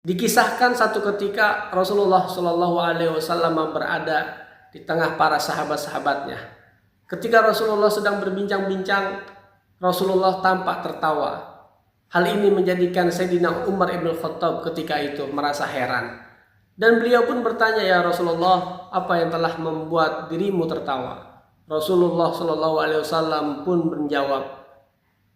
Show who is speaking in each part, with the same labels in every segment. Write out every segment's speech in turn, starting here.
Speaker 1: Dikisahkan satu ketika Rasulullah Shallallahu Alaihi Wasallam berada di tengah para sahabat-sahabatnya. Ketika Rasulullah sedang berbincang-bincang, Rasulullah tampak tertawa. Hal ini menjadikan Sayyidina Umar ibn Khattab ketika itu merasa heran. Dan beliau pun bertanya, "Ya Rasulullah, apa yang telah membuat dirimu tertawa?" Rasulullah Shallallahu Alaihi Wasallam pun menjawab,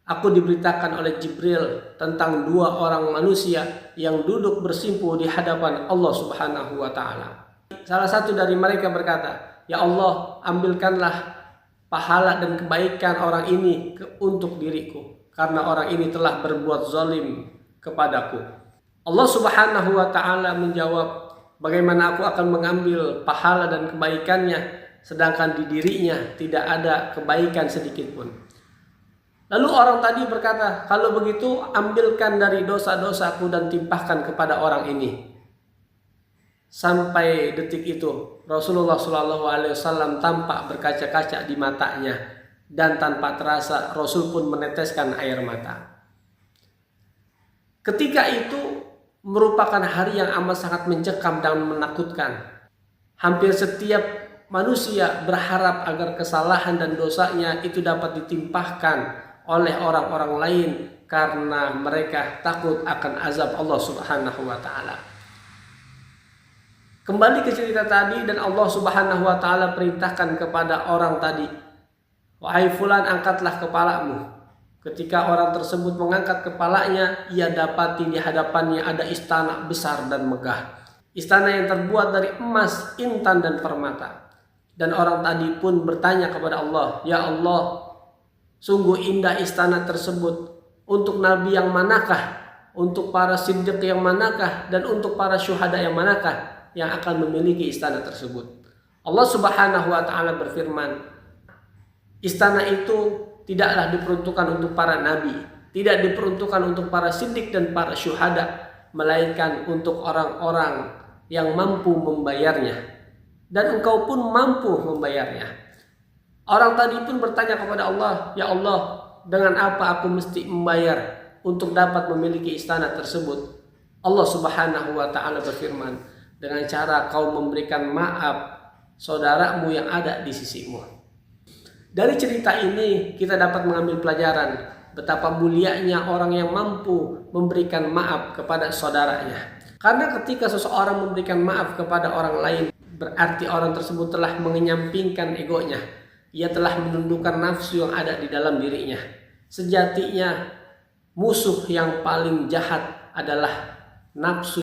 Speaker 1: "Aku diberitakan oleh Jibril tentang dua orang manusia yang duduk bersimpu di hadapan Allah Subhanahu wa Ta'ala. Salah satu dari mereka berkata, 'Ya Allah, ambilkanlah pahala dan kebaikan orang ini untuk diriku, karena orang ini telah berbuat zalim kepadaku.' Allah Subhanahu wa Ta'ala menjawab, 'Bagaimana aku akan mengambil pahala dan kebaikannya, sedangkan di dirinya tidak ada kebaikan sedikit pun.' Lalu orang tadi berkata, 'Kalau begitu ambilkan dari dosa-dosaku dan timpahkan kepada orang ini.' Sampai detik itu Rasulullah SAW tampak berkaca-kaca di matanya, dan tanpa terasa Rasul pun meneteskan air mata. Ketika itu merupakan hari yang amat sangat mencekam dan menakutkan. Hampir setiap manusia berharap agar kesalahan dan dosanya itu dapat ditimpahkan oleh orang-orang lain karena mereka takut akan azab Allah Subhanahu wa Ta'ala. Kembali ke cerita tadi, dan Allah Subhanahu wa Ta'ala perintahkan kepada orang tadi, 'Wahai fulan, angkatlah kepalamu.' Ketika orang tersebut mengangkat kepalanya, ia dapati di hadapannya ada istana besar dan megah. Istana yang terbuat dari emas, intan, dan permata. Dan orang tadi pun bertanya kepada Allah, 'Ya Allah, sungguh indah istana tersebut. Untuk nabi yang manakah? Untuk para siddiq yang manakah? Dan untuk para syuhada yang manakah yang akan memiliki istana tersebut?' Allah Subhanahu wa Ta'ala berfirman, istana itu tidaklah diperuntukkan untuk para nabi, tidak diperuntukkan untuk para siddiq dan para syuhada, melainkan untuk orang-orang yang mampu membayarnya. Dan engkau pun mampu membayarnya." Orang tadi pun bertanya kepada Allah, "Ya Allah, dengan apa aku mesti membayar untuk dapat memiliki istana tersebut?" Allah Subhanahu wa Ta'ala berfirman, "Dengan cara kau memberikan maaf saudaramu yang ada di sisimu." Dari cerita ini kita dapat mengambil pelajaran betapa mulianya orang yang mampu memberikan maaf kepada saudaranya. Karena ketika seseorang memberikan maaf kepada orang lain, berarti orang tersebut telah mengenyampingkan egonya. Ia telah menundukkan nafsu yang ada di dalam dirinya. Sejatinya musuh yang paling jahat adalah nafsu